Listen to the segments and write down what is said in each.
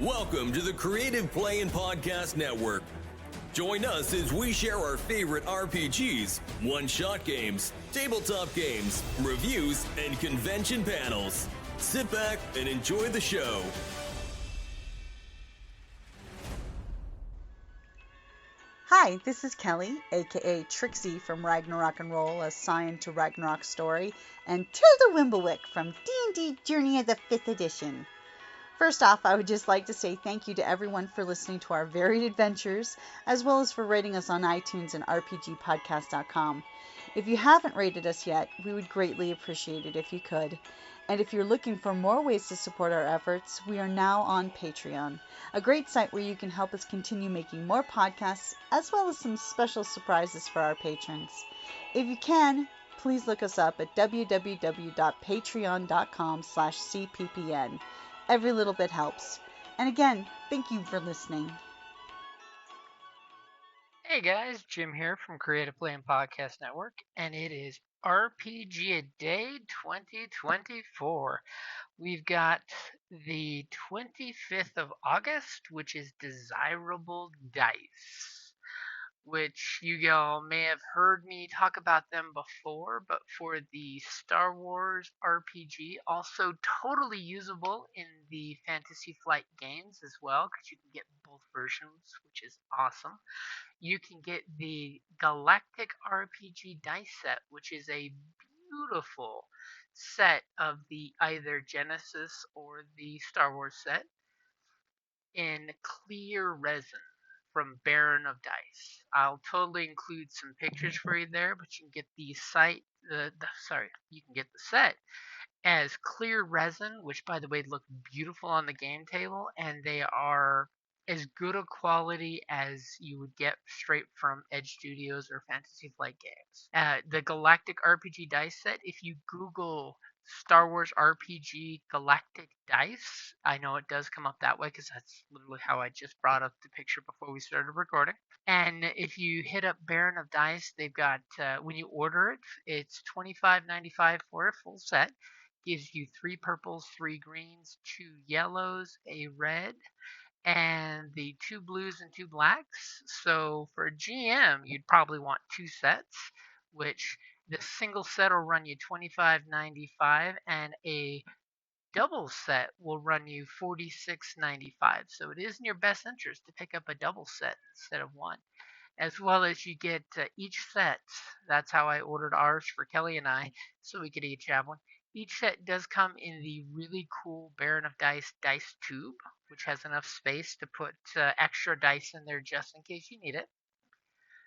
Welcome to the Creative Play and Podcast Network. Join us as we share our favorite RPGs, one-shot games, tabletop games, reviews, and convention panels. Sit back and enjoy the show. Hi, this is Kelly, aka Trixie from Ragnarok and Roll, assigned to Ragnarok Story, and Tilda Wimblewick from D&D Journey of the 5th Edition. First off, I would just like to say thank you to everyone for listening to our varied adventures, as well as for rating us on iTunes and RPGpodcast.com. If you haven't rated us yet, we would greatly appreciate it if you could. And if you're looking for more ways to support our efforts, we are now on Patreon, a great site where you can help us continue making more podcasts, as well as some special surprises for our patrons. If you can, please look us up at www.patreon.com/cppn. Every little bit helps. And again, thank you for listening. Hey guys, Jim here from Creative Play and Podcast Network, and it is RPGaDAY 2024. We've got the 25th of August, which is Desirable Dice, which you all may have heard me talk about them before, but for the Star Wars RPG, also totally usable in the Fantasy Flight games as well, because you can get both versions, which is awesome. You can get the Galactic RPG dice set, which is a beautiful set of the either Genesis or the Star Wars set in clear resin from Baron of Dice. I'll totally include some pictures for you there, but you can get the you can get the set as clear resin, which by the way look beautiful on the game table, and they are as good a quality as you would get straight from Edge Studios or Fantasy Flight games. The Galactic RPG dice set, if you Google Star Wars RPG Galactic Dice, I know it does come up that way because that's literally how I just brought up the picture before we started recording. And if you hit up Baron of Dice, they've got, when you order it, it's $25.95 for a full set. Gives you 3 purples, 3 greens, 2 yellows, a red, and the 2 blues and 2 blacks. So for a GM, you'd probably want 2 sets, which the single set will run you $25.95, and a double set will run you $46.95. So it is in your best interest to pick up a double set instead of one. As well as you get each set. That's how I ordered ours for Kelly and I, so we could each have one. Each set does come in the really cool Baron of Dice dice tube, which has enough space to put extra dice in there just in case you need it.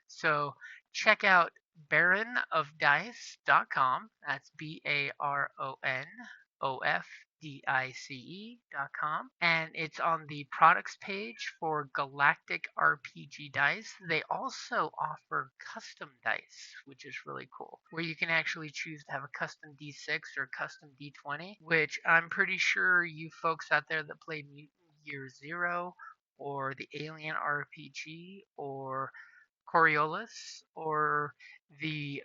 So check out baronofdice.com. That's BaronofDice.com. And it's on the products page for Galactic RPG Dice. They also offer custom dice, which is really cool, where you can actually choose to have a custom D6 or custom D20, which I'm pretty sure you folks out there that play Mutant Year Zero or the Alien RPG or Coriolis or the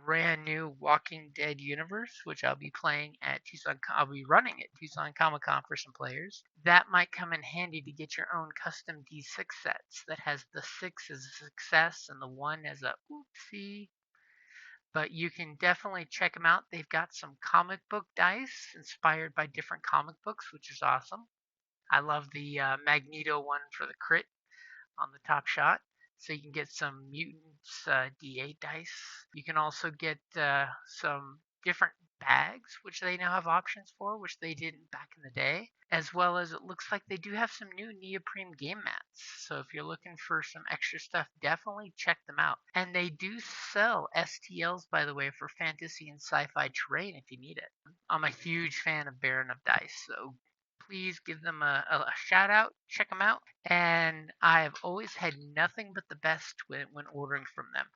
brand new Walking Dead universe, which I'll be playing at Tucson. I'll be running at Tucson Comic Con for some players. That might come in handy to get your own custom D6 sets that has the 6 as a success and the 1 as a oopsie. But you can definitely check them out. They've got some comic book dice inspired by different comic books, which is awesome. I love the Magneto one for the crit on the top shot. So you can get some Mutants D8 dice. You can also get some different bags, which they now have options for, which they didn't back in the day. As well as it looks like they do have some new neoprene game mats. So if you're looking for some extra stuff, definitely check them out. And they do sell STLs, by the way, for fantasy and sci-fi terrain if you need it. I'm a huge fan of Baron of Dice, so please give them a shout out, check them out, and I've always had nothing but the best when ordering from them.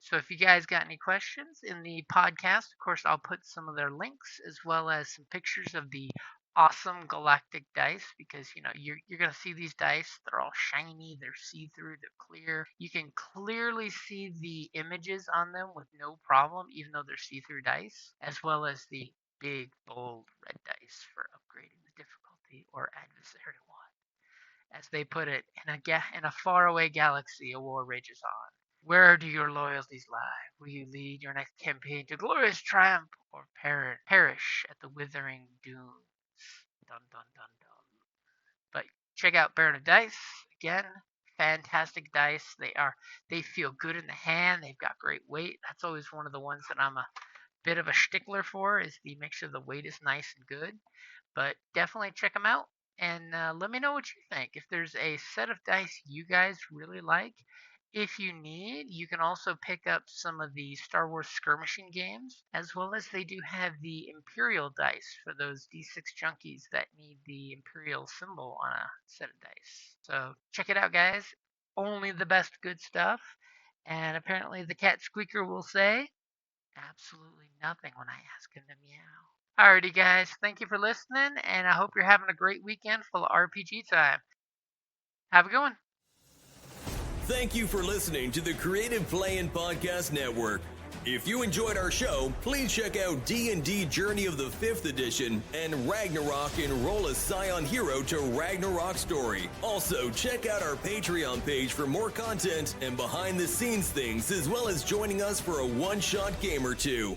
So if you guys got any questions in the podcast, of course I'll put some of their links as well as some pictures of the awesome Galactic dice, because you're gonna see these dice. They're all shiny, they're see-through, they're clear. You can clearly see the images on them with no problem, even though they're see-through dice, as well as the big bold red dice for upgrading the difficulty or adversary one. As they put it, in a faraway galaxy, a war rages on. Where do your loyalties lie? Will you lead your next campaign to glorious triumph or perish at the withering dunes? Dun dun dun dun. But check out Baron of Dice. Again, fantastic dice. They feel good in the hand. They've got great weight. That's always one of the ones that I'm a bit of a stickler for, is the make sure the weight is nice and good. But definitely check them out and let me know what you think. If there's a set of dice you guys really like, if you need, you can also pick up some of the Star Wars skirmishing games, as well as they do have the Imperial dice for those D6 junkies that need the Imperial symbol on a set of dice. So check it out, guys. Only the best good stuff. And apparently the cat squeaker will say absolutely nothing when I ask him to meow. Alrighty, guys. Thank you for listening, and I hope you're having a great weekend full of RPG time. Have a good one. Thank you for listening to the Creative Play-In Podcast Network. If you enjoyed our show, please check out D&D Journey of the 5th Edition and Ragnarok Enroll a Scion Hero to Ragnarok Story. Also, check out our Patreon page for more content and behind-the-scenes things, as well as joining us for a one-shot game or two.